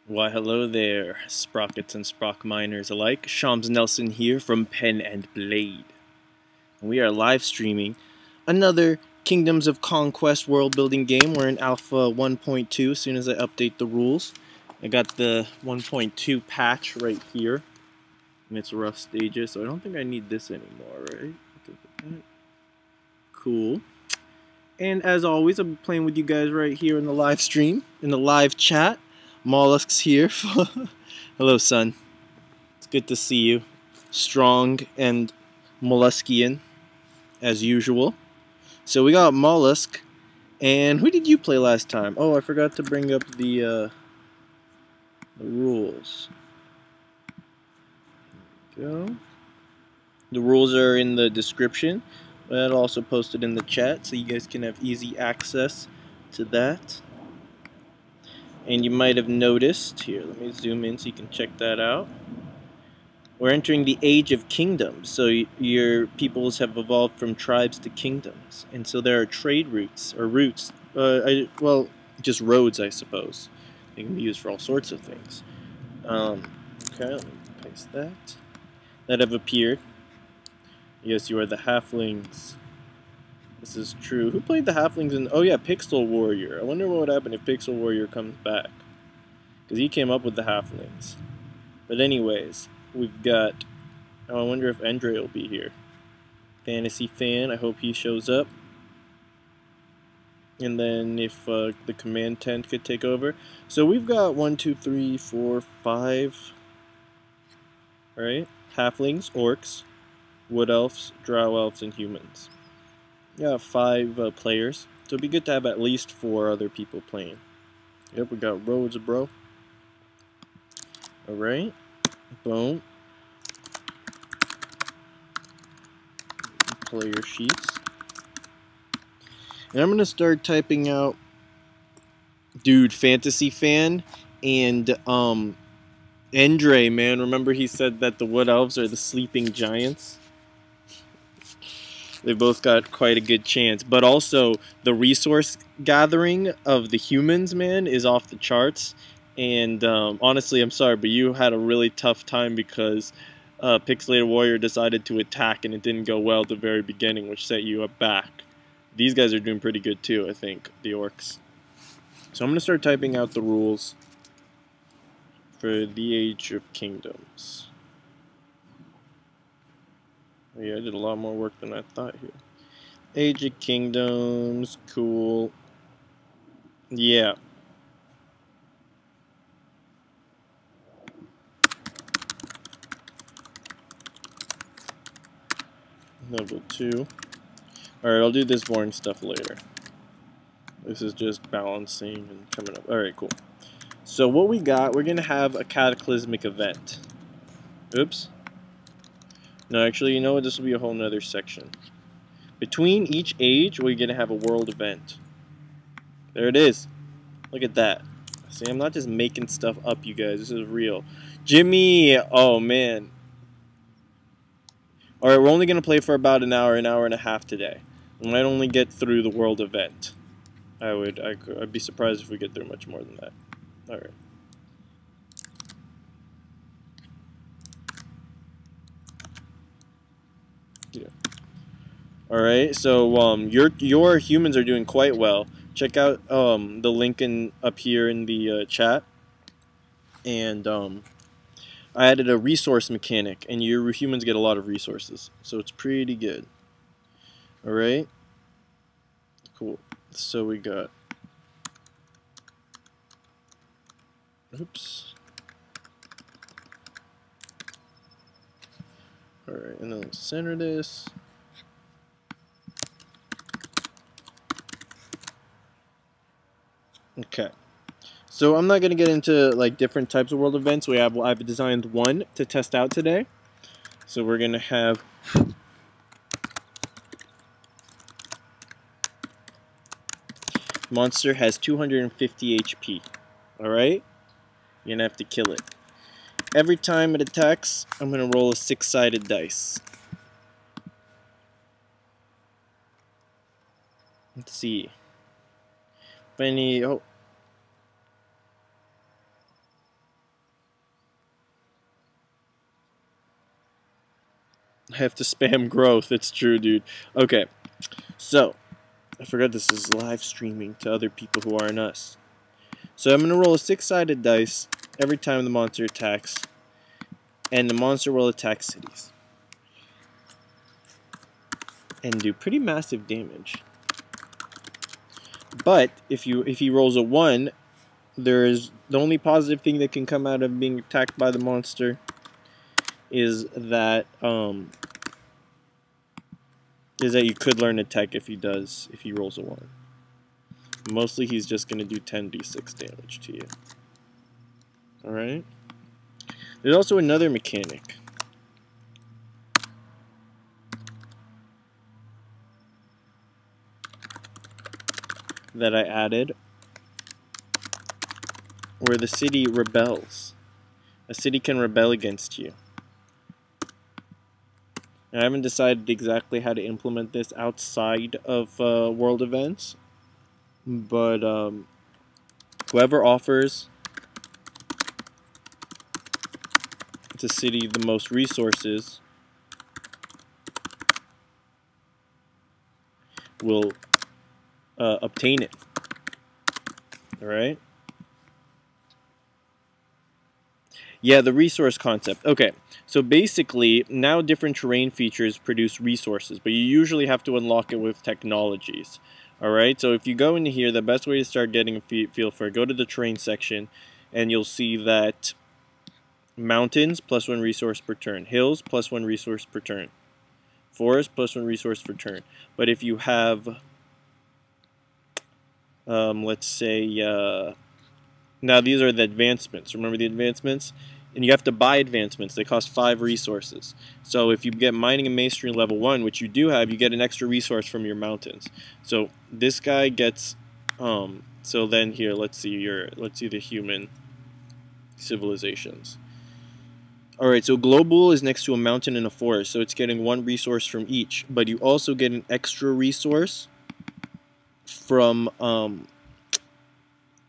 Why, hello there, sprockets and sprock miners alike. Shams Nelson here from Pen and Blade. We are live streaming another Kingdoms of Conquest world building game. We're in Alpha 1.2 as soon as I update the rules. I got the 1.2 patch right here in its rough stages, so I don't think I need this anymore, right? Cool. And as always, I'm playing with you guys right here in the live stream, in the live chat. Mollusk's here. Hello, son. It's good to see you. Strong and molluskian, as usual. So we got Mollusk. And who did you play last time? Oh, I forgot to bring up the rules. There we go. The rules are in the description. But I'll also post it in the chat so you guys can have easy access to that. And you might have noticed, here, let me zoom in so you can check that out. We're entering the Age of Kingdoms, so your peoples have evolved from tribes to kingdoms. And so there are trade routes, or routes, well, just roads, I suppose. They can be used for all sorts of things. Okay, let me paste that. That have appeared. Yes, you are the halflings. This is true. Who played the halflings in... Oh yeah, Pixel Warrior. I wonder what would happen if Pixel Warrior comes back. Because he came up with the halflings. But anyways, we've got... Oh, I wonder if Andre will be here. Fantasy fan, I hope he shows up. And then if the command tent could take over. So we've got 1, 2, 3, 4, 5... Right? Halflings, orcs, wood elves, drow elves, and humans. Yeah, 5 players. So it'd be good to have at least 4 other people playing. Yep, we got roads, bro. Alright. Boom. Player sheets. And I'm going to start typing out, dude, fantasy fan, and, Andre, man, remember he said that the wood elves are the sleeping giants? They both got quite a good chance. But also, the resource gathering of the humans, man, is off the charts. And honestly, I'm sorry, but you had a really tough time because Pixelated Warrior decided to attack and it didn't go well at the very beginning, which set you up back. These guys are doing pretty good too, I think, the orcs. So I'm going to start typing out the rules for the Age of Kingdoms. Yeah, I did a lot more work than I thought here. Age of Kingdoms, cool. Yeah. Level 2. Alright, I'll do this boring stuff later. This is just balancing and coming up. Alright, cool. So what we got, we're going to have a cataclysmic event. Oops. No, actually, you know what? This will be a whole nother section. Between each age, we're going to have a world event. There it is. Look at that. See, I'm not just making stuff up, you guys. This is real. Jimmy! Oh, man. Alright, we're only going to play for about an hour and a half today. We might only get through the world event. I'd be surprised if we get through much more than that. Alright. Yeah. Alright, so your humans are doing quite well. Check out the link up here in the chat. And I added a resource mechanic, and your humans get a lot of resources. So it's pretty good. Alright? Cool. So we got... Oops. Alright, and then let's center this. Okay. So I'm not going to get into like different types of world events. I've designed one to test out today. So we're going to have... Monster has 250 HP. Alright? You're going to have to kill it. Every time it attacks, I'm going to roll a 6-sided dice. Let's see. If any... Oh. I have to spam growth. It's true, dude. Okay, so I forgot this is live streaming to other people who aren't us. So I'm going to roll a 6-sided dice every time the monster attacks, and the monster will attack cities and do pretty massive damage. But if he rolls a 1, there's the only positive thing that can come out of being attacked by the monster is that you could learn a tech if he rolls a 1. Mostly he's just going to do 10d6 damage to you. Alright? There's also another mechanic. That I added where the city rebels. A city can rebel against you. And I haven't decided exactly how to implement this outside of world events, but whoever offers the city the most resources will obtain it. Alright? Yeah, the resource concept. Okay, so basically, now different terrain features produce resources, but you usually have to unlock it with technologies. Alright, so if you go into here, the best way to start getting a feel for it, go to the terrain section, and you'll see that mountains, +1 resource per turn. Hills, +1 resource per turn. Forest, +1 resource per turn. But if you have, let's say, now these are the advancements. Remember the advancements? And you have to buy advancements. They cost 5 resources. So if you get mining and masonry level 1, which you do have, you get an extra resource from your mountains. So this guy gets so then here, let's see the human civilizations. Alright, so global is next to a mountain and a forest, so it's getting 1 resource from each, but you also get an extra resource from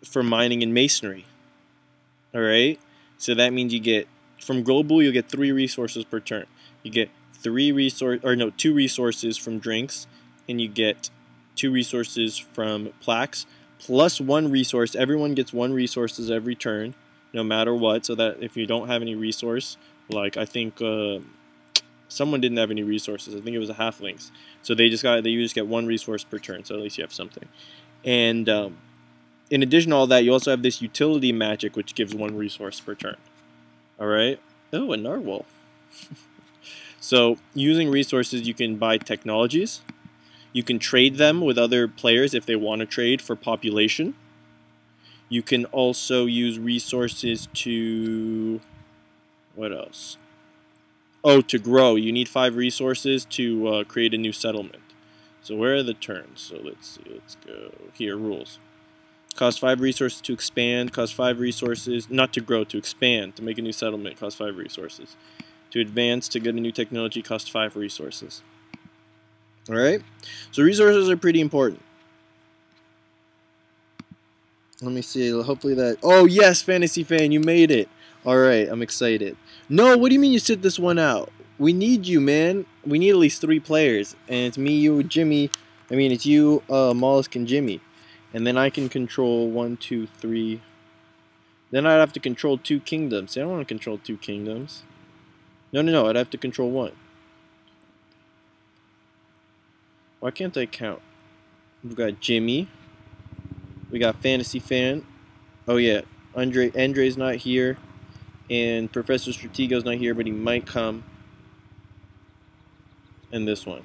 for mining and masonry. Alright? So that means you get, from global, you'll get 3 resources per turn. You get 2 resources from drinks, and you get 2 resources from plaques, plus 1 resource. Everyone gets 1 resources every turn, no matter what, so that if you don't have any resource, like I think someone didn't have any resources, I think it was the halflings, so you just get 1 resource per turn, so at least you have something. And in addition to all that, you also have this utility magic, which gives 1 resource per turn. Alright? Oh, a narwhal. So, using resources, you can buy technologies. You can trade them with other players if they want to trade for population. You can also use resources to... what else? Oh, to grow. You need 5 resources to create a new settlement. So where are the turns? So let's see. Let's go here. Rules. Cost 5 resources to expand. Cost 5 resources, not to grow, to expand. To make a new settlement, cost 5 resources. To advance, to get a new technology, cost 5 resources. Alright? So resources are pretty important. Let me see. Hopefully that... oh, yes, Fantasy Fan, you made it. Alright, I'm excited. No, what do you mean you sit this one out? We need you, man. We need at least 3 players. And it's me, you, Jimmy. I mean, it's you, Mollusk, and Jimmy. And then I can control 1, 2, 3. Then I'd have to control 2 kingdoms. See, I don't want to control 2 kingdoms. No. I'd have to control 1. Why can't I count? We've got Jimmy. We got Fantasy Fan. Oh yeah, Andre's not here. And Professor Stratego's not here, but he might come. And this one.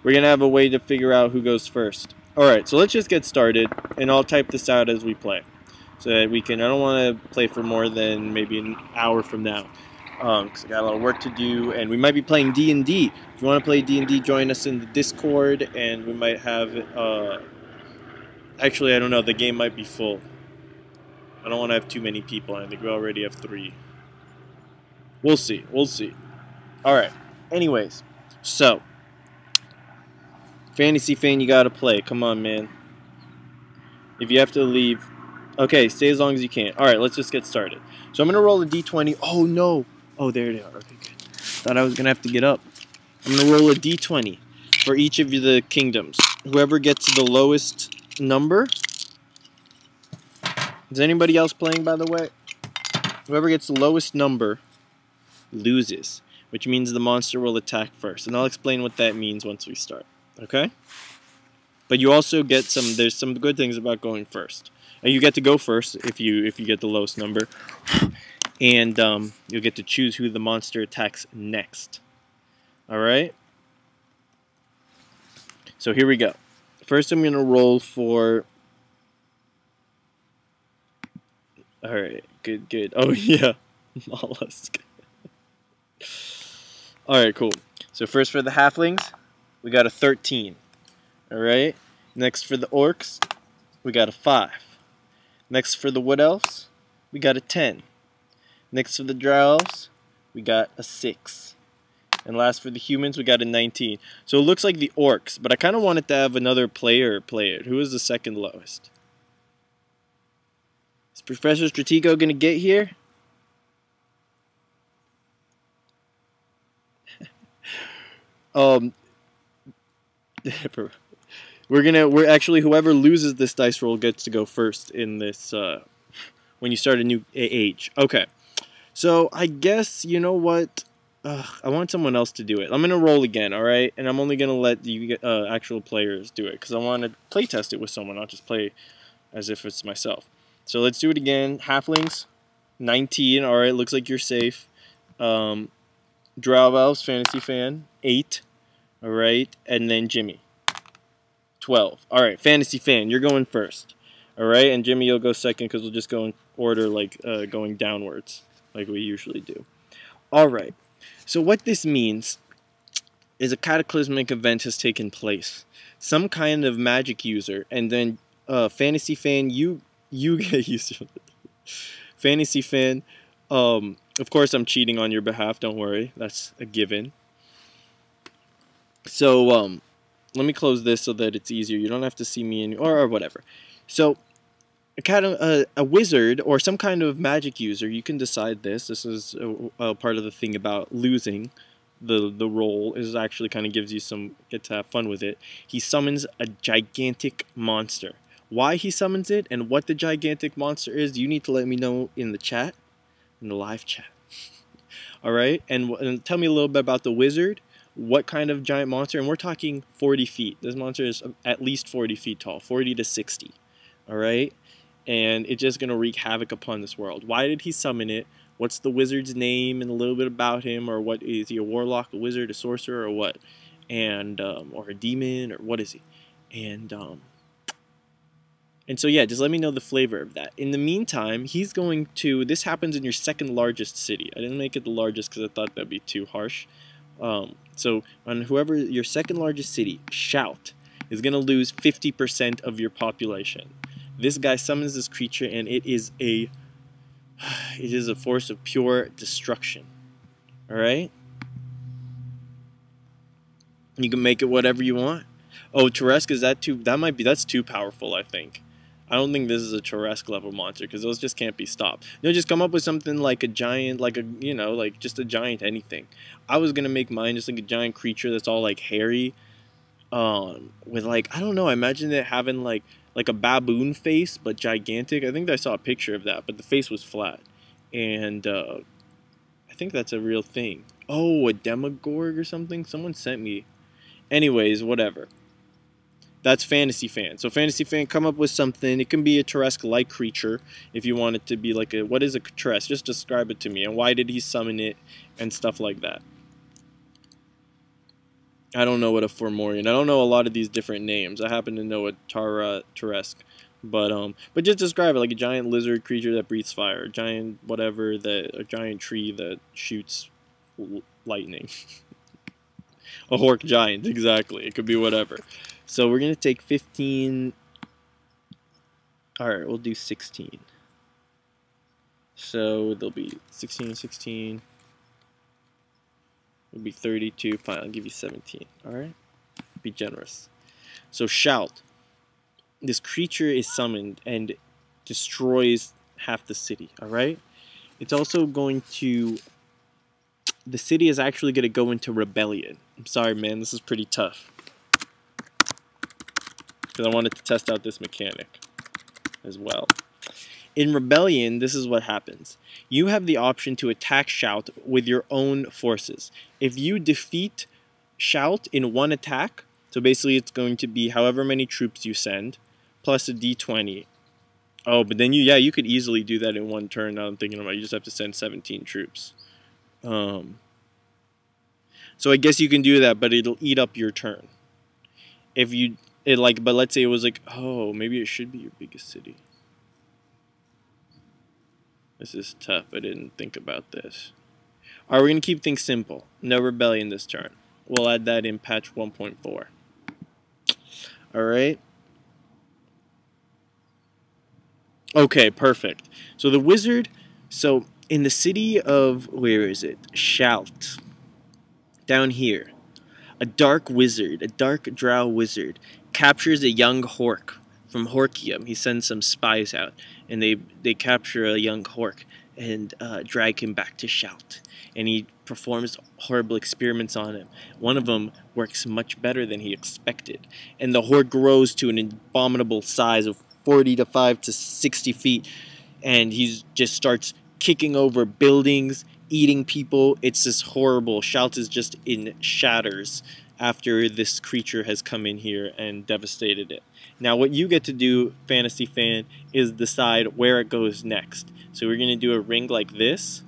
We're going to have a way to figure out who goes first. Alright, so let's just get started, and I'll type this out as we play. So that we can, I don't want to play for more than maybe an hour from now. Because I got a lot of work to do, and we might be playing D&D. If you want to play D&D, join us in the Discord, and we might have, actually, I don't know, the game might be full. I don't want to have too many people, I think we already have 3. We'll see. Alright, anyways, so... Fantasy Fan, you gotta play. Come on, man. If you have to leave, Okay, stay as long as you can. All right, let's just get started. So I'm gonna roll a d20. Oh no! Oh, there they are. Okay, good. Thought I was gonna have to get up. I'm gonna roll a d20 for each of the kingdoms. Whoever gets the lowest number. Is anybody else playing, by the way? Whoever gets the lowest number loses, which means the monster will attack first. And I'll explain what that means once we start. Okay? But you also get some. There's some good things about going first. And you get to go first if you get the lowest number, and you'll get to choose who the monster attacks next. All right. So here we go. First, I'm gonna roll for. All right. Good. Good. Oh yeah, mollusk. All right. Cool. So first for the halflings, we got a 13. All right. Next for the orcs, we got a 5. Next for the wood elves, we got a 10. Next for the drow elves, we got a 6. And last for the humans, we got a 19. So it looks like the orcs, but I kind of wanted to have another player play it. Who is the second lowest? Is Professor Stratego going to get here? We're actually, whoever loses this dice roll gets to go first in this, when you start a new age. Okay. So I guess, you know what? I want someone else to do it. I'm going to roll again, all right? And I'm only going to let you get, actual players do it because I want to play test it with someone, not just play as if it's myself. So let's do it again. Halflings, 19. All right, looks like you're safe. Drow Elves, Fantasy Fan, 8. All right, and then Jimmy, 12. All right, Fantasy Fan, you're going first. All right, and Jimmy, you'll go second because we'll just go in order, like going downwards, like we usually do. All right. So what this means is a cataclysmic event has taken place. Some kind of magic user, and then Fantasy Fan, you get used to it. Fantasy Fan, of course I'm cheating on your behalf, don't worry. That's a given. So, let me close this so that it's easier. You don't have to see me or whatever. So, a wizard or some kind of magic user, you can decide this. This is a part of the thing about losing the roll, is actually kind of gives you some, get to have fun with it. He summons a gigantic monster. Why he summons it and what the gigantic monster is, you need to let me know in the chat, in the live chat. All right, and tell me a little bit about the wizard. What kind of giant monster? And we're talking 40 feet. This monster is at least 40 feet tall, 40 to 60. All right, and it's just gonna wreak havoc upon this world. Why did he summon it? What's the wizard's name and a little bit about him, or what is he? A warlock, a wizard, a sorcerer, or what? And or a demon, or what is he? And so yeah, just let me know the flavor of that. In the meantime, he's going to. This happens in your second largest city. I didn't make it the largest because I thought that'd be too harsh. So on whoever your second largest city, Shout, is gonna lose 50% of your population. This guy summons this creature, and it is a force of pure destruction. All right. You can make it whatever you want. Oh, Teresk, is that too? That's too powerful, I think. I don't think this is a Teresk level monster because those just can't be stopped. No, just come up with something like a giant, like just a giant anything. I was gonna make mine just like a giant creature that's all like hairy, with like, I don't know. I imagine it having like a baboon face but gigantic. I think I saw a picture of that, but the face was flat, and I think that's a real thing. Oh, a Demogorg or something. Someone sent me. Anyways, whatever. That's Fantasy Fan. So Fantasy Fan, come up with something. It can be a Teresk-like creature if you want it to be like a... What is a Teresk? Just describe it to me. And why did he summon it? And stuff like that. I don't know what a Formorian... I don't know a lot of these different names. I happen to know a Teresk. But just describe it like a giant lizard creature that breathes fire. A giant whatever, a giant tree that shoots lightning. A Hork Giant, exactly. It could be whatever. So we're going to take 15. Alright, we'll do 16. So there'll be 16, 16. It'll be 32. Fine, I'll give you 17. Alright? Be generous. So Shout. This creature is summoned, and destroys half the city, alright? It's also going to... The city is actually going to go into rebellion. I'm sorry, man, this is pretty tough. Because I wanted to test out this mechanic as well. In rebellion, this is what happens. You have the option to attack Shout with your own forces. If you defeat Shout in one attack, so basically it's going to be however many troops you send, plus a d20. Oh, but then you could easily do that in one turn. Now I'm thinking about it. You just have to send 17 troops. So I guess you can do that, but it'll eat up your turn. If you but let's say it was like, oh, maybe it should be your biggest city. This is tough. I didn't think about this. Alright, we're gonna keep things simple. No rebellion this turn. We'll add that in patch 1.4. Alright. Okay, perfect. So the wizard, so in the city of, where is it? Shout. Down here. A dark wizard, a dark drow wizard, captures a young Hork from Horkium. He sends some spies out, and they capture a young Hork and drag him back to Shout. And he performs horrible experiments on him. One of them works much better than he expected. And the Hork grows to an abominable size of 45 to 60 feet. And he just starts kicking over buildings, eating people. It's just horrible. Shout is just in shatters after this creature has come in here and devastated it. Now what you get to do, Fantasy Fan, is decide where it goes next. So we're going to do a ring like this,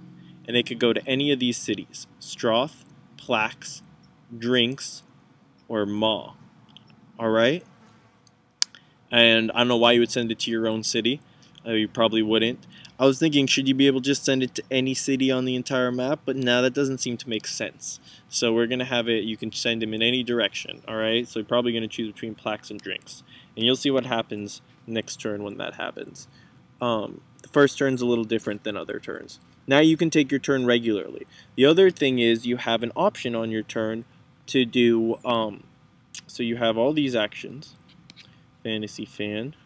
and it could go to any of these cities. Stroth, Plax, Drinks, or Maw. Alright? And I don't know why you would send it to your own city. You probably wouldn't. I was thinking, should you be able to just send it to any city on the entire map? But no, that doesn't seem to make sense. So we're going to have it, you can send him in any direction, alright? So you're probably going to choose between Plax and Drinks. And you'll see what happens next turn when that happens. The first turn's a little different than other turns. Now you can take your turn regularly. The other thing is you have an option on your turn to do, so you have all these actions. Fantasy Fan.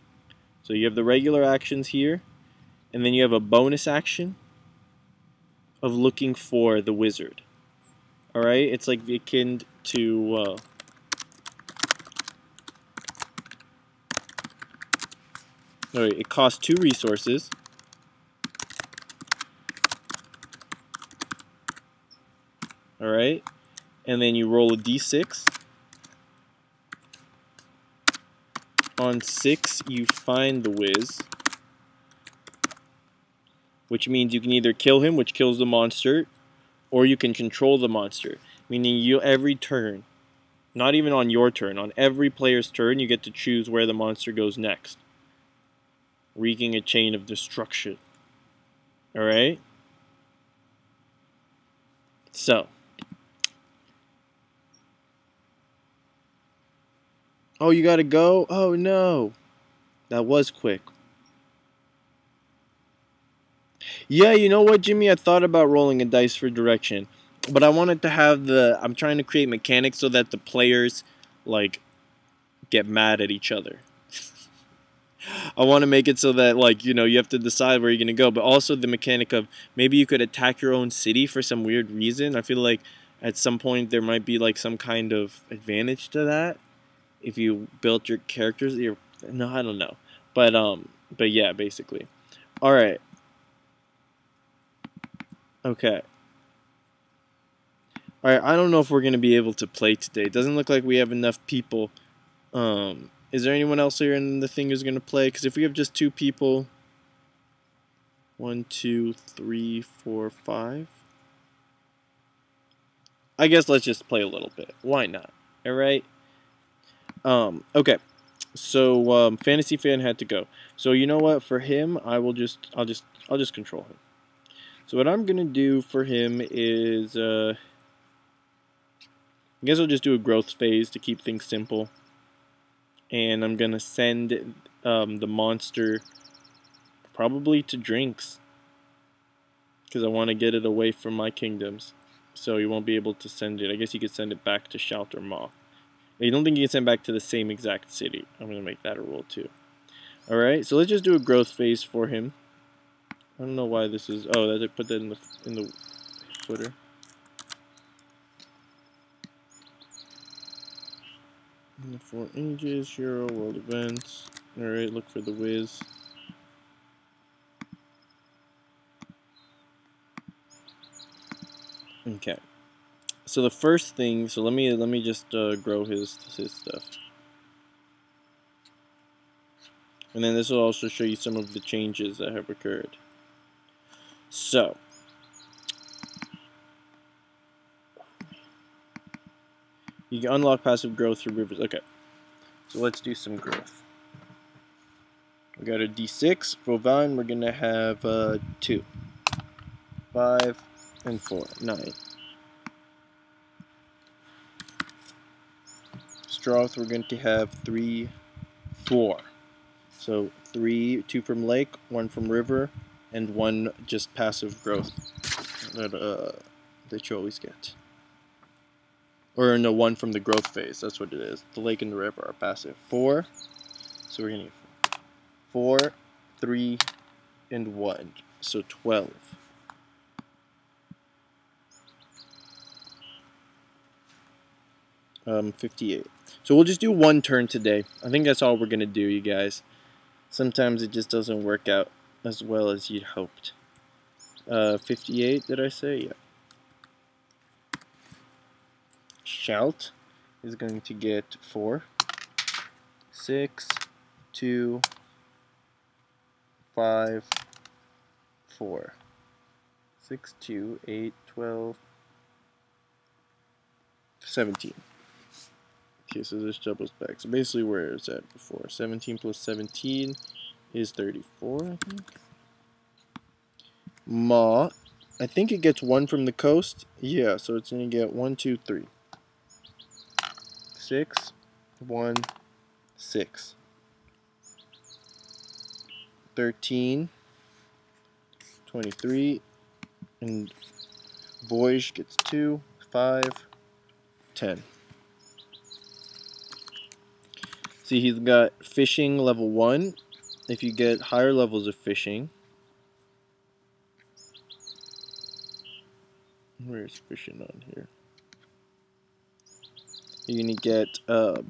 So you have the regular actions here. And then you have a bonus action of looking for the wizard. Alright? It's like akin to... Alright, it costs 2 resources. Alright? And then you roll a d6. On 6, you find the whiz. Which means you can either kill him, which kills the monster, or you can control the monster. Meaning you, every turn, not even on your turn, on every player's turn, you get to choose where the monster goes next. Wreaking a chain of destruction. Alright? So. Oh, you gotta go? Oh no. That was quick. Yeah, you know what, Jimmy? I thought about rolling a dice for direction. But I wanted to have the... I'm trying to create mechanics so that the players, like, get mad at each other. I want to make it so that, like, you know, you have to decide where you're going to go. But also the mechanic of maybe you could attack your own city for some weird reason. I feel like at some point there might be, like, some kind of advantage to that. If you built your characters... No, I don't know. But yeah, basically. Alright. Okay. Alright, I don't know if we're going to be able to play today. It doesn't look like we have enough people. Is there anyone else here in the thing who's going to play? Because if we have just 2 people... 1, 2, 3, 4, 5... I guess let's just play a little bit. Why not? Alright? Okay. So, Fantasy Fan had to go. So, you know what? For him, I'll just control him. So what I'm going to do for him is, I guess I'll just do a growth phase to keep things simple. And I'm going to send the monster probably to Drinks. Because I want to get it away from my kingdoms. So you won't be able to send it. I guess you could send it back to Shout or Maw. I don't think you can send back to the same exact city. I'm going to make that a rule too. Alright, so let's just do a growth phase for him. I don't know why this is... Oh, I put that in the footer. In the 4 images, hero, world events. Alright, look for the whiz. Okay. So the first thing, so let me just grow his stuff. And then this will also show you some of the changes that have occurred. So, you can unlock passive growth through rivers. Okay, so let's do some growth. We got a D6. For vine, we're going to have 2, 5, and 4, 9. Stroth, we're going to have 3, 4. So 3, 2 from lake, 1 from river, and 1 just passive growth that you always get. Or no, 1 from the growth phase. That's what it is. The lake and the river are passive. 4. So we're gonna get 4, 3, and 1. So 12. Um, 58. So we'll just do 1 turn today. I think that's all we're gonna do, you guys. Sometimes it just doesn't work out as well as you'd hoped. 58, did I say? Yeah. Shout is going to get 4, 6, 2, 5, 4. 6, 2, 8, 12, 17. Okay, so this doubles back. So basically where it's at before. 17 plus 17 is 34, I think. Ma, I think it gets 1 from the coast. Yeah, so it's going to get 1, 2, 3. 6, 1, 6. 13, 23, and Voyage gets 2, 5, 10. See, he's got fishing level 1. If you get higher levels of fishing, where's fishing on here? You're gonna get oh,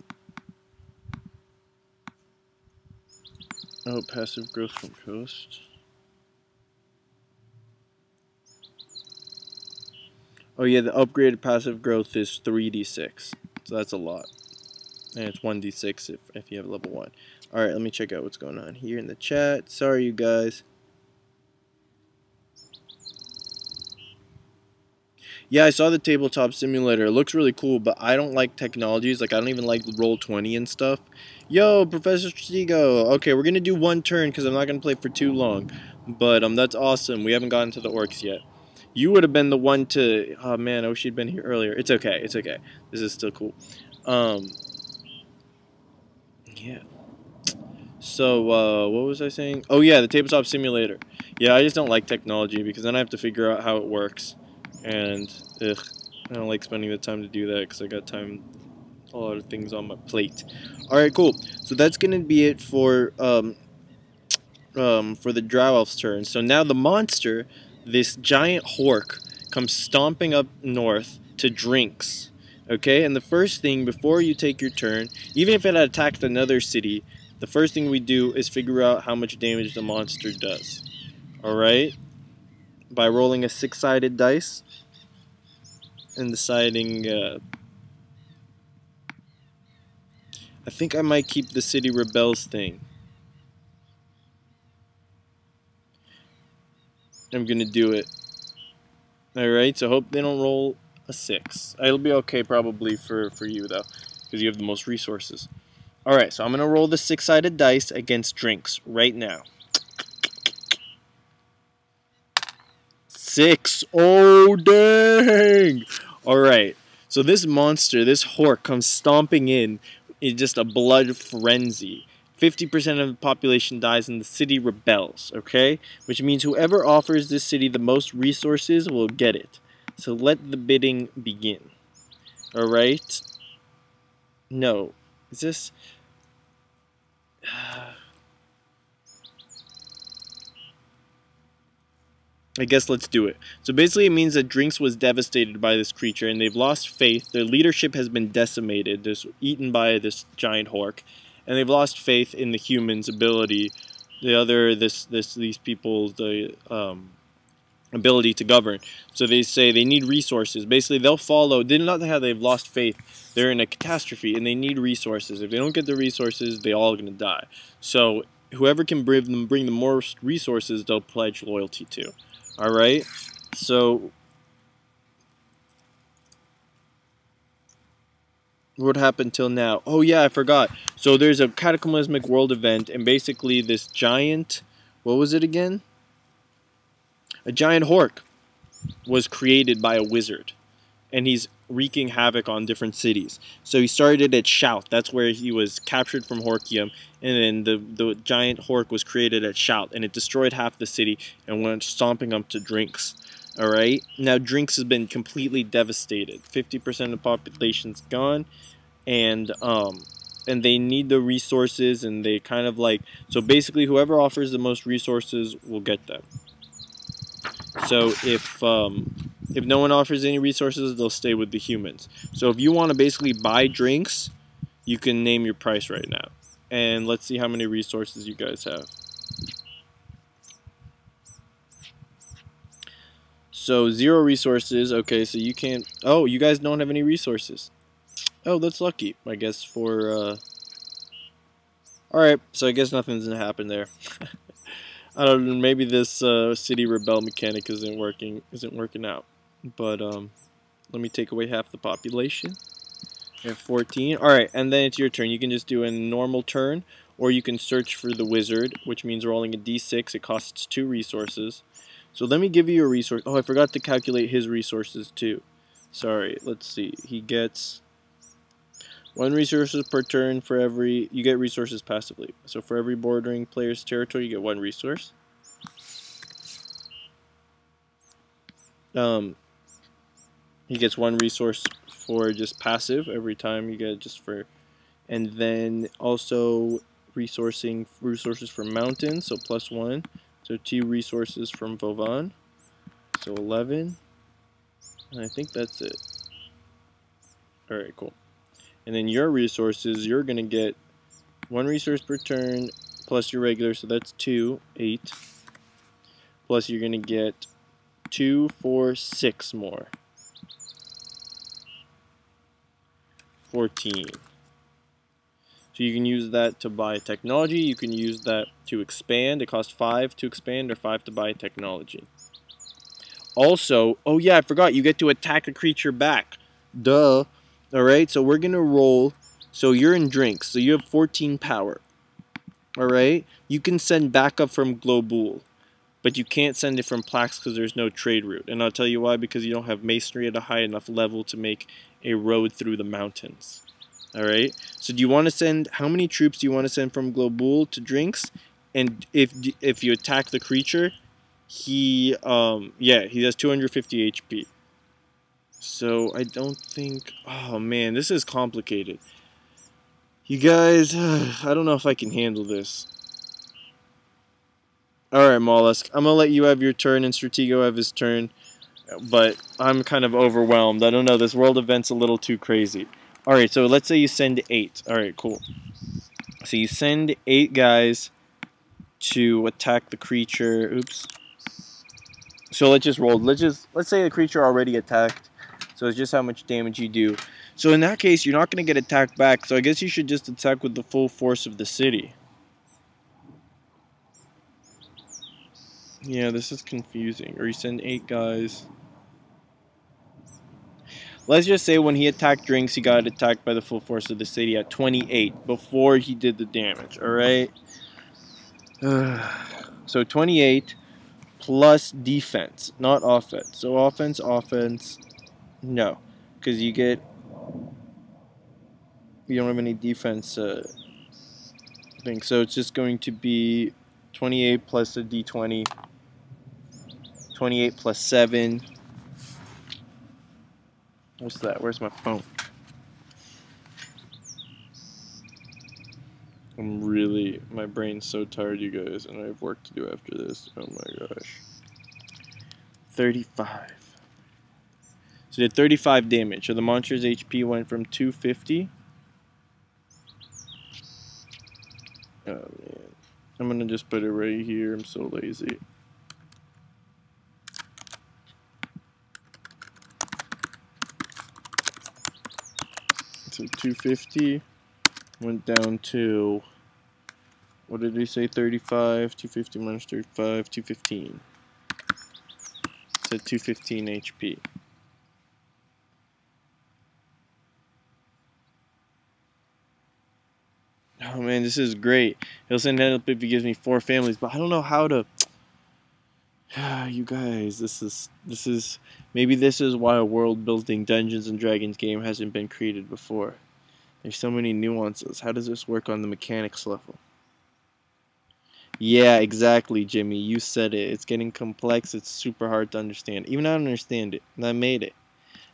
passive growth from coast. Oh yeah, the upgraded passive growth is 3d6, so that's a lot, and it's 1d6 if you have level 1. All right, let me check out what's going on here in the chat. Sorry, you guys. Yeah, I saw the tabletop simulator. It looks really cool, but I don't like technologies. Like, I don't even like Roll20 and stuff. Yo, Professor Stigo. Okay, we're going to do 1 turn because I'm not going to play for too long. But that's awesome. We haven't gotten to the orcs yet. You would have been the one to... Oh, man, I wish you'd been here earlier. It's okay. It's okay. This is still cool. Yeah. So, what was I saying? Oh, yeah, the tabletop simulator. Yeah, I just don't like technology because then I have to figure out how it works. And, ugh, I don't like spending the time to do that because I got a lot of things on my plate. Alright, cool. So that's going to be it for the Drow Elf's turn. So now the monster, this giant hork, comes stomping up north to Drinks. Okay, and the first thing, before you take your turn, even if it had attacked another city, the first thing we do is figure out how much damage the monster does. Alright? By rolling a 6-sided dice and deciding, I think I might keep the City Rebels thing. I'm gonna do it. Alright, so hope they don't roll a 6. It'll be okay probably for you though, because you have the most resources. Alright, so I'm gonna roll the 6-sided dice against Drinks right now. 6. Oh, dang! Alright, so this monster, this hork, comes stomping in just a blood frenzy. 50% of the population dies and the city rebels, okay? Which means whoever offers this city the most resources will get it. So let the bidding begin. Alright? No. Is this... I guess let's do it. So basically it means that Drinks was devastated by this creature and they've lost faith. Their leadership has been decimated. They're eaten by this giant hork. And they've lost faith in the humans' ability, these people's ability to govern. So they say they need resources. Basically they'll follow, they're not how they've lost faith. They're in a catastrophe and they need resources. If they don't get the resources, they're all going to die. So whoever can bring the most resources, they'll pledge loyalty to. Alright, so what happened till now? Oh yeah, I forgot. So there's a cataclysmic world event, and basically this giant, what was it again? A giant hork was created by a wizard, and he's wreaking havoc on different cities. So he started at Shout. That's where he was captured from Horkium, and then the giant hork was created at Shout, and it destroyed half the city and went stomping up to Drinks. Alright? Now Drinks has been completely devastated. 50% of the population's gone, and they need the resources, and they kind of like, so basically whoever offers the most resources will get them. So if no one offers any resources, they'll stay with the humans. So if you want to basically buy Drinks, you can name your price right now. And let's see how many resources you guys have. So 0 resources. Okay, so you can't. Oh, you guys don't have any resources. Oh, that's lucky, I guess, for alright, so I guess nothing's gonna happen there. I don't know, maybe this city rebel mechanic isn't working out. But let me take away half the population. You have 14. Alright, and then it's your turn. You can just do a normal turn, or you can search for the wizard, which means rolling a d6. It costs 2 resources. So let me give you a resource. Oh, I forgot to calculate his resources too. Sorry, let's see. He gets 1 resources per turn for every... You get resources passively. So for every bordering player's territory, you get 1 resource. He gets 1 resource for just passive every time you get just for... And then also resources from mountains, so +1. So 2 resources from Vovan, so 11. And I think that's it. Alright, cool. And then your resources, you're going to get 1 resource per turn plus your regular, so that's 2, 8. Plus you're going to get 2, 4, 6 more. 14. So you can use that to buy technology, you can use that to expand. It costs 5 to expand or 5 to buy technology. Also, oh yeah, I forgot, you get to attack a creature back. Duh. Alright, so we're going to roll. So you're in Drinks, so you have 14 power. Alright, you can send backup from Globule, but you can't send it from Plax because there's no trade route. And I'll tell you why, because you don't have masonry at a high enough level to make a road through the mountains. Alright, so do you want to send, how many troops do you want to send from Globule to Drinks? And if you attack the creature, he has 250 HP. So I don't think, oh man, this is complicated. You guys, I don't know if I can handle this. Alright, Mollusk, I'm gonna let you have your turn and Stratego have his turn, but I'm kind of overwhelmed. I don't know, this world event's a little too crazy. Alright, so let's say you send 8. Alright, cool. So you send 8 guys to attack the creature. Oops. So let's just roll. Let's say the creature already attacked. So it's just how much damage you do. So in that case, you're not going to get attacked back. So I guess you should just attack with the full force of the city. Yeah, this is confusing. Or you send 8 guys. Let's just say when he attacked Drinks, he got attacked by the full force of the city at 28 before he did the damage, alright? So 28 plus defense, not offense. So offense, no. Because you don't have any defense thing. So it's just going to be 28 plus a d20. 28 plus 7. What's that? Where's my phone? My brain's so tired, you guys, and I have work to do after this. Oh my gosh. 35. So did 35 damage. So the monster's HP went from 250. Oh man. I'm gonna just put it right here. I'm so lazy. So 250 went down to, what did he say? 35. 250 minus 35. 215. So 215 HP. Oh man, this is great. He'll send help if he gives me 4 families, but I don't know how to. You guys, this is maybe this is why a world-building Dungeons and Dragons game hasn't been created before. There's so many nuances. How does this work on the mechanics level? Yeah, exactly, Jimmy. You said it. It's getting complex. It's super hard to understand. Even I don't understand it, and I made it.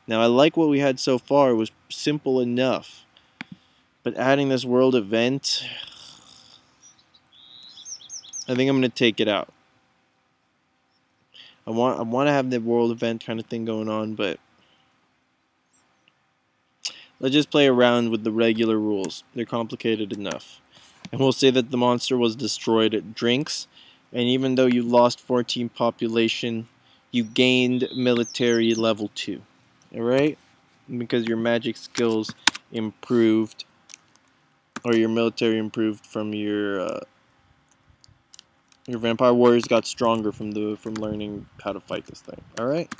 Now, I like what we had so far. It was simple enough. But adding this world event, I think I'm going to take it out. I want to have the world event kind of thing going on, but let's just play around with the regular rules. They're complicated enough. And we'll say that the monster was destroyed. It drinks, and even though you lost 14 population, you gained military level 2. Alright? Because your magic skills improved, or your military improved from your vampire warriors got stronger from learning how to fight this thing. Alright?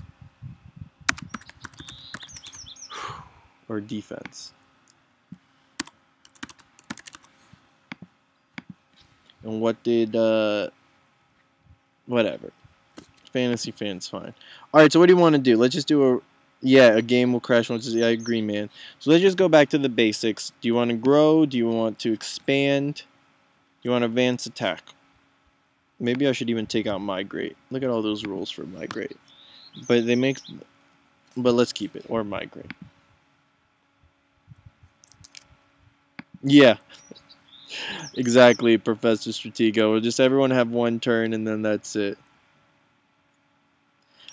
Or defense. And what did whatever. Fantasy fan's fine. Alright, so what do you want to do? Let's just do a game will crash once. Yeah, I agree, man. So let's just go back to the basics. Do you want to grow? Do you want to expand? Do you want to advance attack? Maybe I should even take out migrate. Look at all those rules for migrate. But let's keep it. Or migrate. Yeah. Exactly, Professor Stratego. We'll just everyone have one turn and then that's it.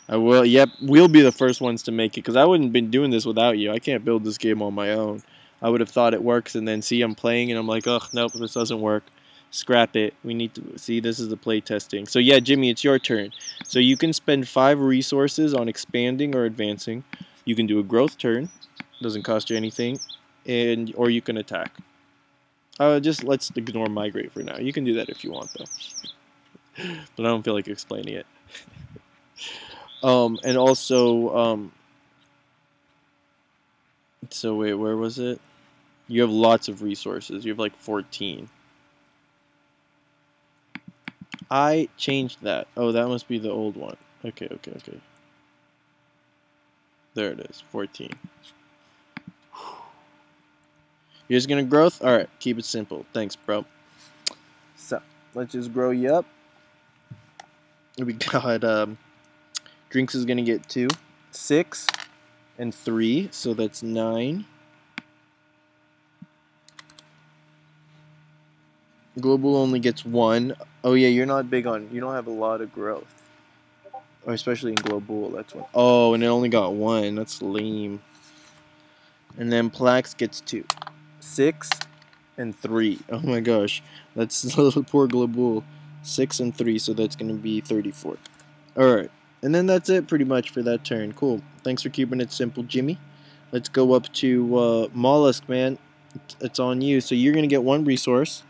I will. Yep, we'll be the first ones to make it because I wouldn't have been doing this without you. I can't build this game on my own. I would have thought it works and then see I'm playing and I'm like, ugh, nope, this doesn't work. Scrap it. We need to see this is the play testing. So yeah, Jimmy, it's your turn. So you can spend 5 resources on expanding or advancing. You can do a growth turn. Doesn't cost you anything. Or you can attack. Just let's ignore migrate for now. You can do that if you want though. But I don't feel like explaining it. And also, so wait, where was it? You have lots of resources. You have like 14. I changed that. Oh, that must be the old one. Okay. There it is, 14. You're just gonna growth? Alright, keep it simple. Thanks, bro. So, let's just grow you up. We got, Drinks is gonna get 2, 6, and 3, so that's 9. Global only gets 1. Oh yeah, you're not big on, you don't have a lot of growth. Or especially in Global, that's 1. Oh, and it only got 1, that's lame. And then Plax gets 2. 6 and 3. Oh my gosh, that's poor Global. 6 and 3, so that's gonna be 34. Alright. And then that's it pretty much for that turn. Cool. Thanks for keeping it simple, Jimmy. Let's go up to Mollusk, man. It's on you. So you're going to get 1 resource.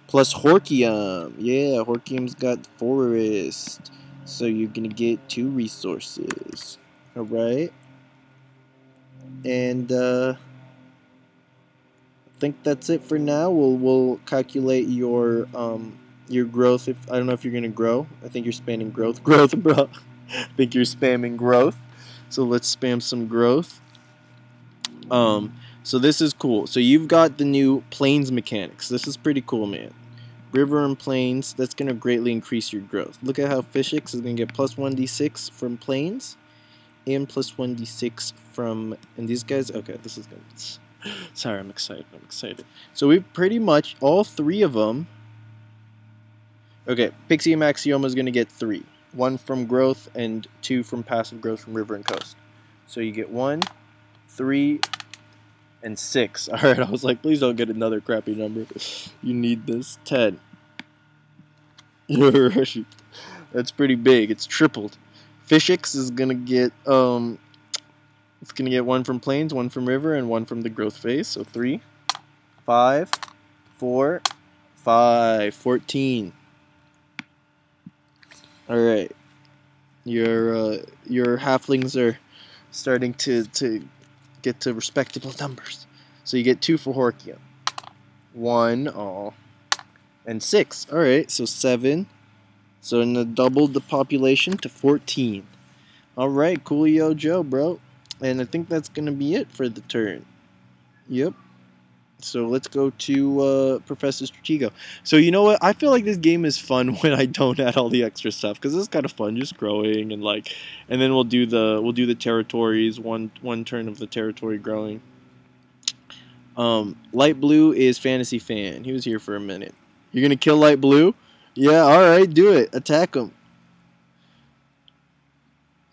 Plus Horkium. Yeah, Horkium's got Forest. So you're going to get 2 resources. Alright. And I think that's it for now. We'll calculate your growth. If I don't know if you're gonna grow. I think you're spamming growth. Growth, bro. I think you're spamming growth. So let's spam some growth. So this is cool. So you've got the new plains mechanics. This is pretty cool, man. River and plains. That's gonna greatly increase your growth. Look at how Fishix is gonna get plus 1d6 from plains, and plus 1d6 from. And these guys. Okay, this is good. Sorry, I'm excited. So we pretty much all 3 of them. Okay, Pixie and Maxioma is going to get 3. 1 from growth, and 2 from passive growth from river and coast. So you get 1, 3, and 6. Alright, I was like, please don't get another crappy number. You need this. 10. That's pretty big. It's tripled. Fishix is gonna get it's gonna get 1 from plains, 1 from river, and 1 from the growth phase. So 3, 5, 4, 5, 14. Alright. Your halflings are starting to get to respectable numbers. So you get 2 for Horkia. 1, oh, and 6. Alright, so 7. So doubled the population to 14. Alright, coolio Joe, bro. And I think that's gonna be it for the turn. Yep. So let's go to Professor Stratego. So you know what? I feel like this game is fun when I don't add all the extra stuff, because it's kind of fun just growing and then we'll do the territories, one turn of the territory growing. Light Blue is Fantasy Fan. He was here for a minute. You're gonna kill Light Blue? Yeah, all right, do it. Attack him.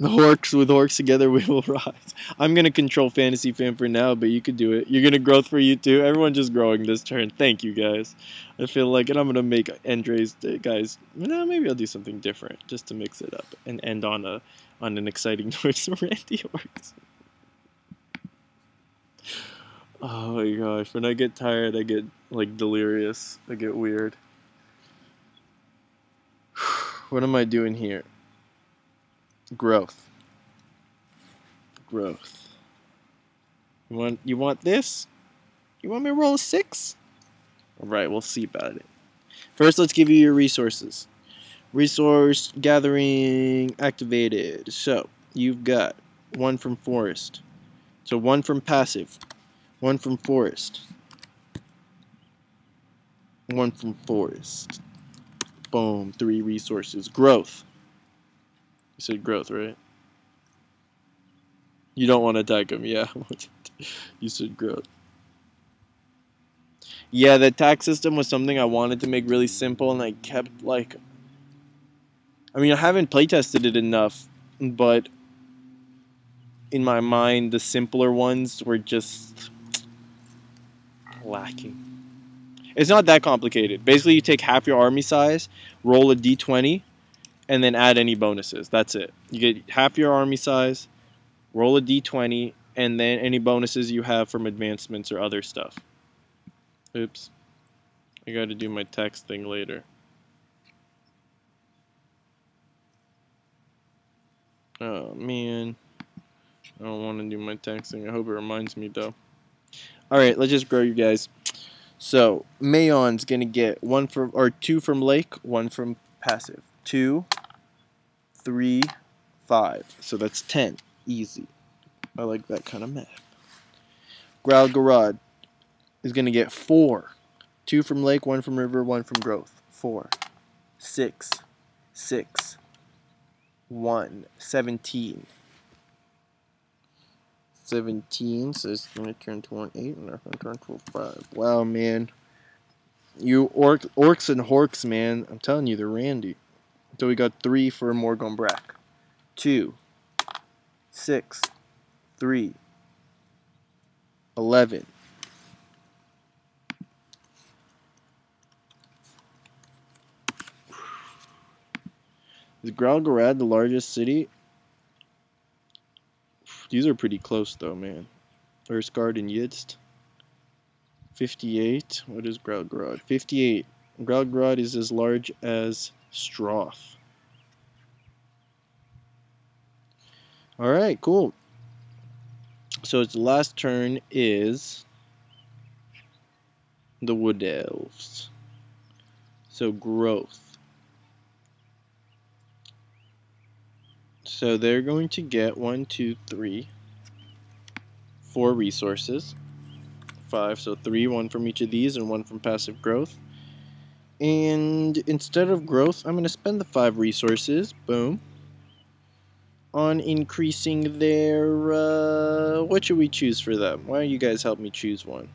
The Orcs with Orcs together we will rise. I'm going to control Fantasy Fan for now, but you could do it. You're going to growth for you too. Everyone just growing this turn. Thank you, guys. I feel like, and I'm going to make Andre's, guys, no, maybe I'll do something different just to mix it up and end on an exciting note. So Randy Orcs. Oh my gosh, when I get tired, I get like delirious. I get weird. What am I doing here? Growth. Growth. You want this? You want me to roll a 6? Alright, we'll see about it. First, let's give you your resources. Resource gathering activated. So, you've got 1 from forest. So 1 from passive. 1 from forest. 1 from forest. Boom, 3 resources. Growth. You said growth, right? You don't want to attack him, yeah. You said growth. Yeah, the attack system was something I wanted to make really simple, and I kept, like... I mean, I haven't playtested it enough, but... in my mind, the simpler ones were just... lacking. It's not that complicated. Basically, you take half your army size, roll a d20, and then add any bonuses. That's it. You get half your army size, roll a d20, and then any bonuses you have from advancements or other stuff. Oops. I gotta do my text thing later. Oh, man. I don't want to do my texting. I hope it reminds me, though. Alright, let's just grow you guys. So, Mayon's gonna get 2 from Lake, 1 from Passive. 2, 3, 5. So that's 10. Easy. I like that kind of math. Growlgarad is going to get 4. 2 from Lake, 1 from River, 1 from Growth. 4. 6. 6. 1. 17. 17, so it's going to turn to an 8, and I'm going to turn to a 5. Wow, man. You orcs and horks, man. I'm telling you, they're randy. So we got 3 for Morgon Brack. 2, 6, 3, 11. Is Growlgarad the largest city? These are pretty close though, man. Urskard and Yidst. 58. What is Growlgarad? 58. Growlgarad is as large as Stroth. Alright, cool. So its last turn is the Wood Elves. So growth. So they're going to get 1, 2, 3, 4 resources. 5, so 3, 1 from each of these and 1 from passive growth. And instead of growth, I'm going to spend the 5 resources, boom, on increasing their, what should we choose for them? Why don't you guys help me choose one?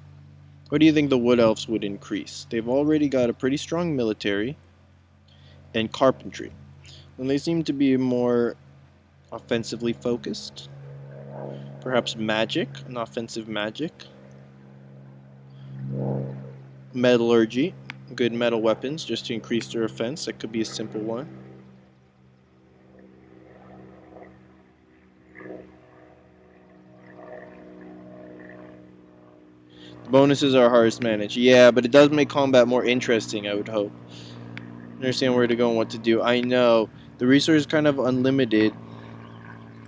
What do you think the Wood Elves would increase? They've already got a pretty strong military and carpentry. And they seem to be more offensively focused. Perhaps magic, an offensive magic. Metallurgy, good metal weapons just to increase their offense. That could be a simple one. The bonuses are hardest to manage. Yeah, but it does make combat more interesting, I would hope. Understand where to go and what to do. I know. The resource is kind of unlimited.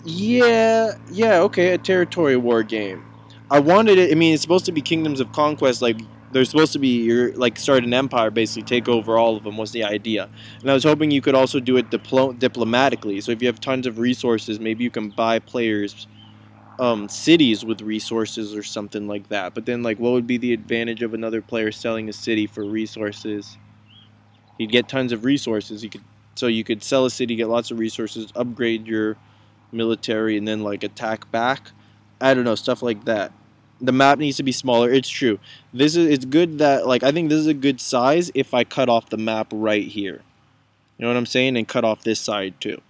Yeah, okay, a territory war game. I wanted it. I mean, it's supposed to be Kingdoms of Conquest. Like, they're supposed to be your like start an empire, basically take over all of them. Was the idea, and I was hoping you could also do it diplomatically. So if you have tons of resources, maybe you can buy players cities with resources or something like that. But then, like, what would be the advantage of another player selling a city for resources? He'd get tons of resources. You could sell a city, get lots of resources, upgrade your military, and then like attack back. I don't know, stuff like that. The map needs to be smaller. It's true. It's good that, like, I think this is a good size if I cut off the map right here. You know what I'm saying? And cut off this side too.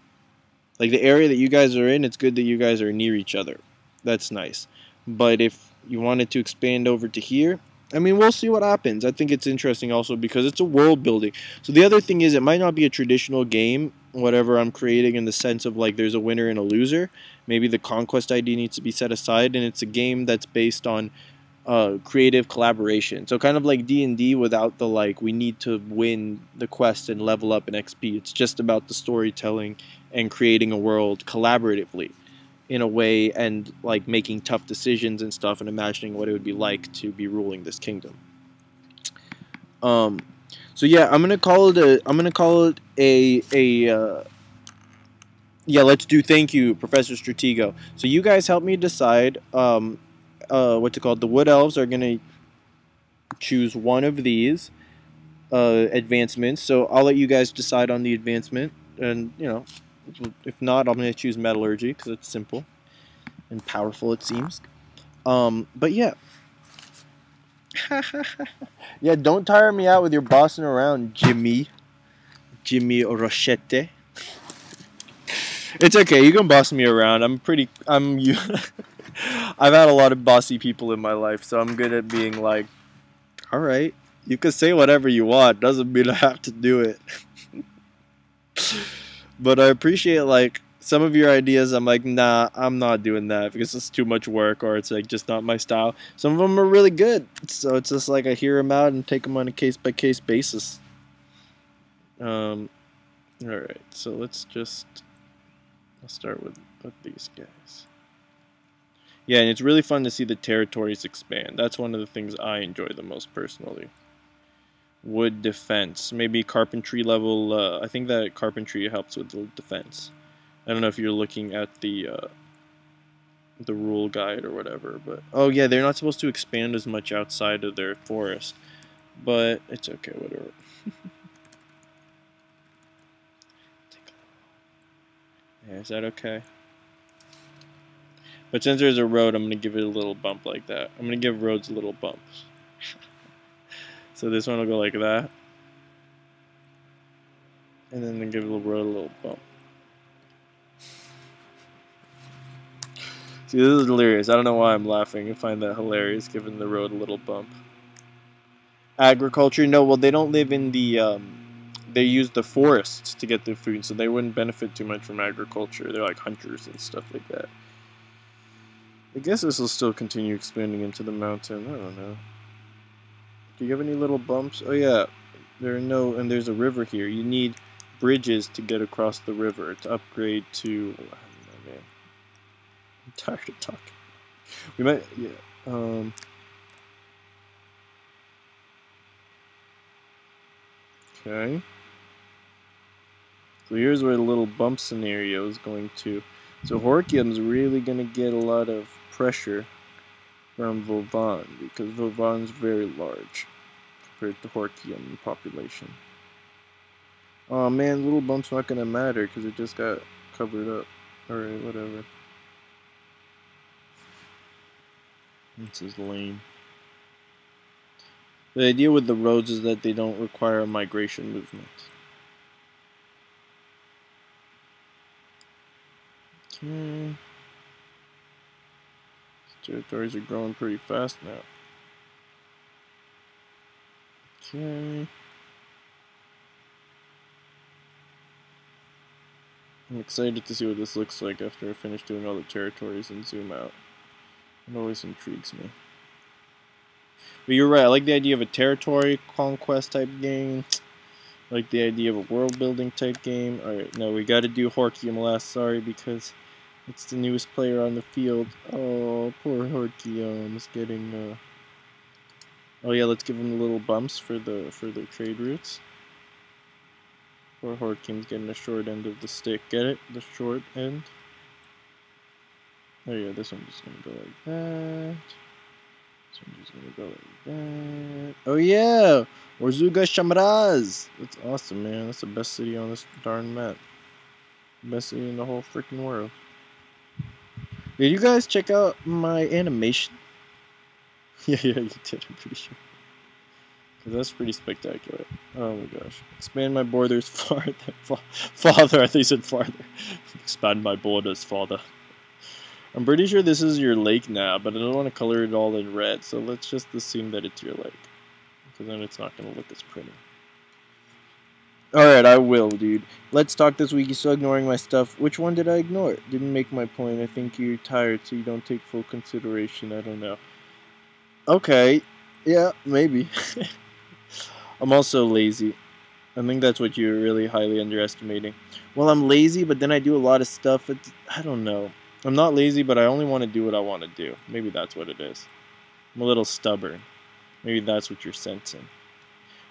Like the area that you guys are in, it's good that you guys are near each other. That's nice. But if you wanted to expand over to here, I mean, we'll see what happens. I think it's interesting also because it's a world building. So the other thing is, it might not be a traditional game, whatever I'm creating, in the sense of like there's a winner and a loser. Maybe the Conquest ID needs to be set aside, and it's a game that's based on creative collaboration. So kind of like D&D without the like we need to win the quest and level up in XP. It's just about the storytelling and creating a world collaboratively in a way, and like making tough decisions and stuff and imagining what it would be like to be ruling this kingdom. So yeah, I'm gonna call it a yeah, let's do thank you, Professor Stratego. So you guys help me decide what's it called? The Wood Elves are gonna choose one of these advancements. So I'll let you guys decide on the advancement, and you know, if not, I'm gonna choose Metallurgy because it's simple and powerful, it seems. But yeah. Yeah, don't tire me out with your bossing around, Jimmy Rochette. It's okay, you can boss me around. I've had a lot of bossy people in my life, so I'm good at being like, alright, you can say whatever you want, doesn't mean I have to do it. But I appreciate, like, some of your ideas. I'm like, nah, I'm not doing that because it's too much work, or it's like just not my style. Some of them are really good, so it's just like I hear them out and take them on a case-by-case basis. Alright, so let's start with these guys. Yeah, and it's really fun to see the territories expand. That's one of the things I enjoy the most personally. Wood defense, maybe carpentry level. I think that carpentry helps with the defense. I don't know if you're looking at the rule guide or whatever, but oh yeah, they're not supposed to expand as much outside of their forest, but it's okay, whatever. Yeah, is that okay? But since there's a road, I'm gonna give it a little bump like that. I'm gonna give roads little bumps. So this one will go like that, and then give the road a little bump. See, this is hilarious. I don't know why I'm laughing. I find that hilarious, giving the road a little bump. Agriculture? No, well, they don't live in the, they use the forests to get their food, so they wouldn't benefit too much from agriculture. They're like hunters and stuff like that. I guess this will still continue expanding into the mountain. I don't know. Do you have any little bumps? Oh, yeah. There are no, and there's a river here. You need bridges to get across the river to upgrade to... Oh, man. I'm tired of talking. We might... Yeah. Okay. So here's where the little bump scenario is going to... So Horkium's really going to get a lot of pressure from Vauban, because Vauban's very large compared to Horkium population. Oh man, little bump's not gonna matter because it just got covered up. Alright, whatever. This is lame. The idea with the roads is that they don't require a migration movement. Okay. Territories are growing pretty fast now. Okay. I'm excited to see what this looks like after I finish doing all the territories and zoom out. It always intrigues me. But you're right, I like the idea of a territory conquest type game. I like the idea of a world building type game. Alright, no, we gotta do Horkium last, sorry, because it's the newest player on the field. Oh, poor Horkium is getting oh yeah, let's give him the little bumps for the trade routes. Poor Horkium's getting the short end of the stick. Get it? The short end. Oh yeah, this one's just gonna go like that. This one's just gonna go like that. Oh yeah! Orzuga Shamraz! That's awesome, man. That's the best city on this darn map. Best city in the whole freaking world. Did you guys check out my animation? Yeah, you did, I'm pretty sure. Cause that's pretty spectacular. Oh my gosh. Expand my borders farther. Father, I think you said farther. Expand my borders, father. I'm pretty sure this is your lake now, but I don't want to color it all in red, so let's just assume that it's your lake. Because then it's not going to look as pretty. Alright, I will, dude. Let's talk this week. You're still ignoring my stuff. Which one did I ignore? Didn't make my point. I think you're tired, so you don't take full consideration. I don't know. Okay. Yeah, maybe. I'm also lazy. I think that's what you're really highly underestimating. Well, I'm lazy, but then I do a lot of stuff. I don't know. I'm not lazy, but I only want to do what I want to do. Maybe that's what it is. I'm a little stubborn. Maybe that's what you're sensing.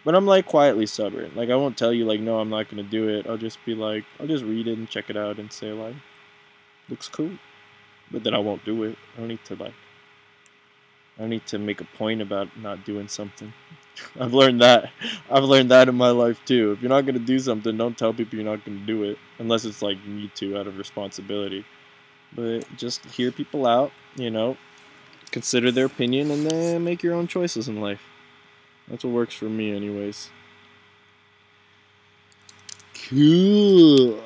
But I'm like quietly stubborn. Like I won't tell you like, no, I'm not going to do it. I'll just be like, I'll just read it and check it out and say like, looks cool. But then I won't do it. I don't need to make a point about not doing something. I've learned that. I've learned that in my life too. If you're not going to do something, don't tell people you're not going to do it. Unless it's like you need to out of responsibility. But just hear people out, you know, consider their opinion, and then make your own choices in life. That's what works for me anyways. Cool.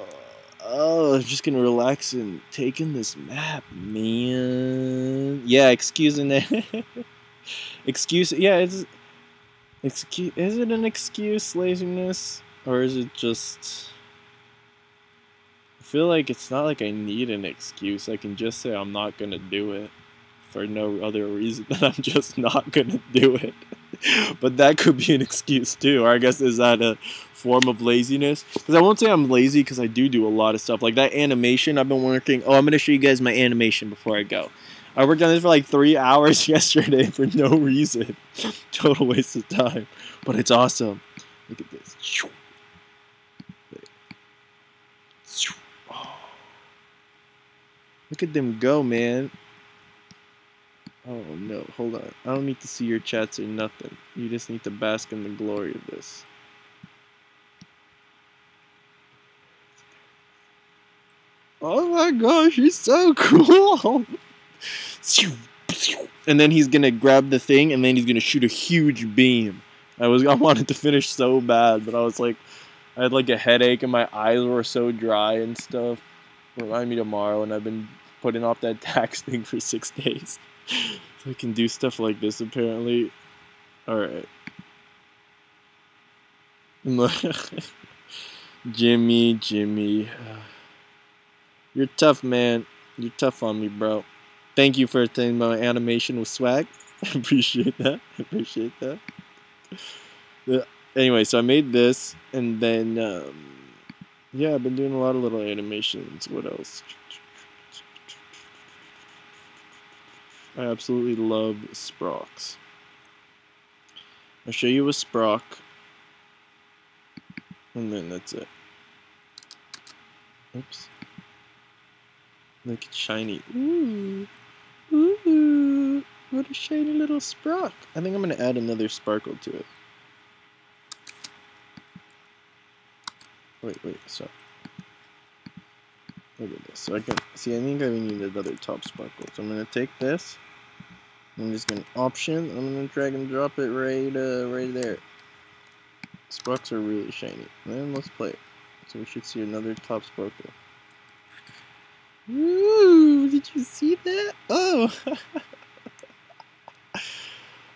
Oh, I'm just going to relax and take in this map, man. Yeah, excusing it. Excuse, yeah, is it an excuse, laziness? Or is it just... I feel like it's not like I need an excuse. I can just say I'm not gonna do it for no other reason than I'm just not gonna do it. But that could be an excuse too. Or I guess is that a form of laziness? Because I won't say I'm lazy because I do a lot of stuff. Like that animation I've been working. Oh, I'm gonna show you guys my animation before I go. I worked on this for like 3 hours yesterday for no reason. Total waste of time. But it's awesome. Look at this. Look at them go, man. Oh no, hold on. I don't need to see your chats or nothing. You just need to bask in the glory of this. Oh my gosh, he's so cool! And then he's gonna grab the thing and then he's gonna shoot a huge beam. I wanted to finish so bad, but I was like, I had like a headache and my eyes were so dry and stuff. Remind me tomorrow, and I've been putting off that tax thing for 6 days. So I can do stuff like this apparently. Alright. Jimmy. You're tough, man. You're tough on me, bro. Thank you for attending my animation with swag. I appreciate that. Anyway, so I made this, and then, yeah, I've been doing a lot of little animations. What else? I absolutely love sprox. I'll show you a sprock, and then that's it. Oops. Look, it's shiny. Ooh. What a shiny little sprock. I think I'm going to add another sparkle to it. Wait, stop. Look at this. So I can see, I think I need another top sparkle. So I'm going to take this. I'm just going to option. I'm going to drag and drop it right there. Sparks are really shiny. And let's play it. So we should see another top sparkle. Ooh, did you see that? Oh.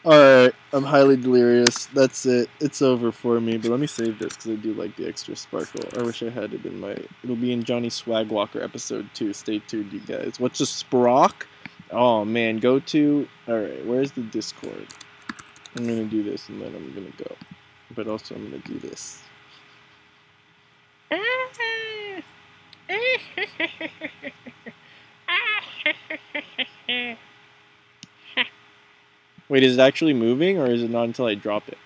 Alright, I'm highly delirious. That's it. It's over for me. But let me save this because I do like the extra sparkle. I wish I had it in my... It'll be in Johnny Swagwalker episode 2. Stay tuned, you guys. What's a sprock? Oh, man. Go to... Alright, where's the Discord? I'm going to do this and then I'm going to go. But also I'm going to do this. Wait, is it actually moving, or is it not until I drop it?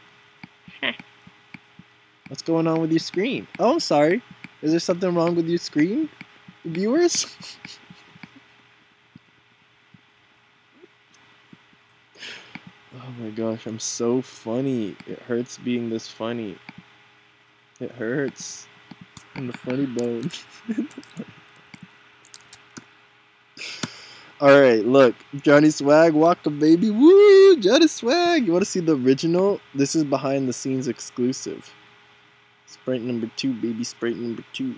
What's going on with your screen? Oh, I'm sorry. Is there something wrong with your screen, viewers? Oh my gosh, I'm so funny. It hurts being this funny. It hurts. In the funny bone. Alright, look. Johnny Swag, Waka baby. Woo! Johnny Swag! You want to see the original? This is behind the scenes exclusive. Sprite number 2, baby. Sprite number 2.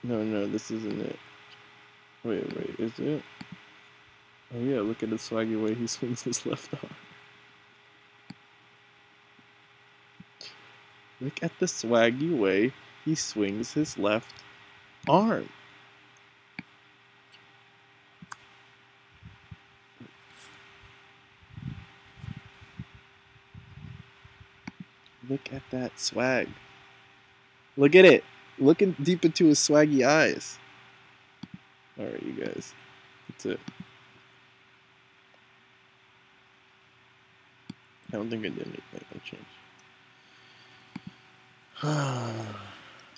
No, this isn't it. Wait, is it? Oh yeah, look at the swaggy way he swings his left arm. Look at the swaggy way he swings his left arm. Look at that swag. Look at it. Looking deep into his swaggy eyes. Alright, you guys. That's it. I don't think I did anything. I'll change.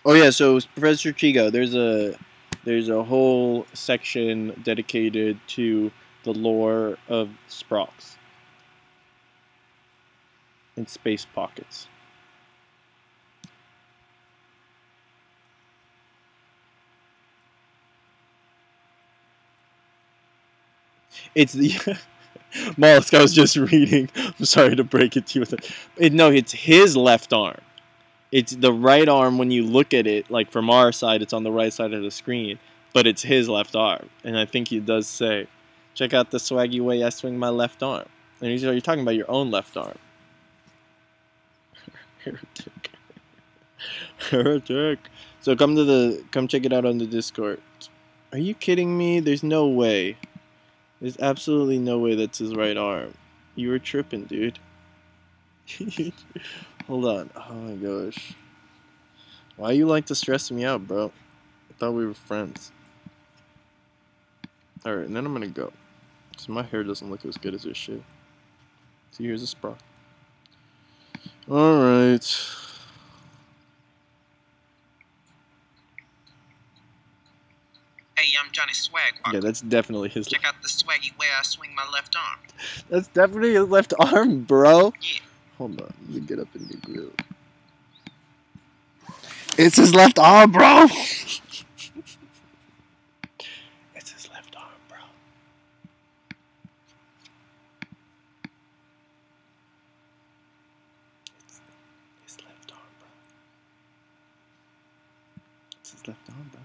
Oh yeah, so Professor Chigo, there's a whole section dedicated to the lore of Sprox and space pockets. It's the Mollusk, I was just reading. I'm sorry to break it to you. No, it's his left arm. It's the right arm when you look at it, like from our side, it's on the right side of the screen. But it's his left arm. And I think he does say, check out the swaggy way I swing my left arm. And you're talking about your own left arm. Heretic. Heretic. So come check it out on the Discord. Are you kidding me? There's no way. There's absolutely no way that's his right arm. You were tripping, dude. Hold on. Oh my gosh. Why you like to stress me out, bro? I thought we were friends. Alright, and then I'm gonna go. So my hair doesn't look as good as it should. See, here's a sprock. Alright. Hey, I'm Johnny Swag. Yeah, that's definitely his. Check out the swaggy way I swing my left arm. That's definitely his left arm, bro. Yeah. Hold on, let me get up in the grill. It's his left arm, bro. It's his left arm, bro. It's his left arm, bro. It's his left arm, bro.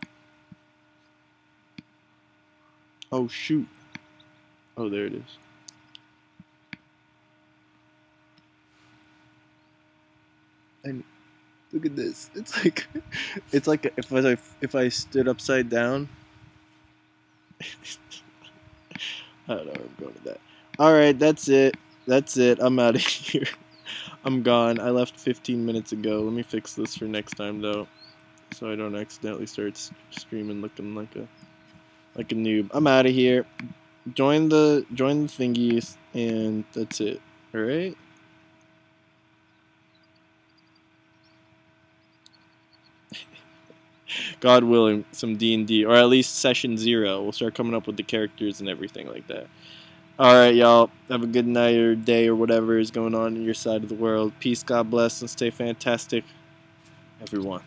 Oh shoot. Oh, there it is. And look at this. It's like if I stood upside down. I don't know where I'm going with that. Alright, that's it. That's it. I'm out of here. I'm gone. I left 15 minutes ago. Let me fix this for next time though, so I don't accidentally start streaming looking like a noob. I'm out of here. Join the thingies, and that's it. All right. God willing, some D&D, or at least session 0. We'll start coming up with the characters and everything like that. All right, y'all. Have a good night or day or whatever is going on in your side of the world. Peace, God bless, and stay fantastic, everyone.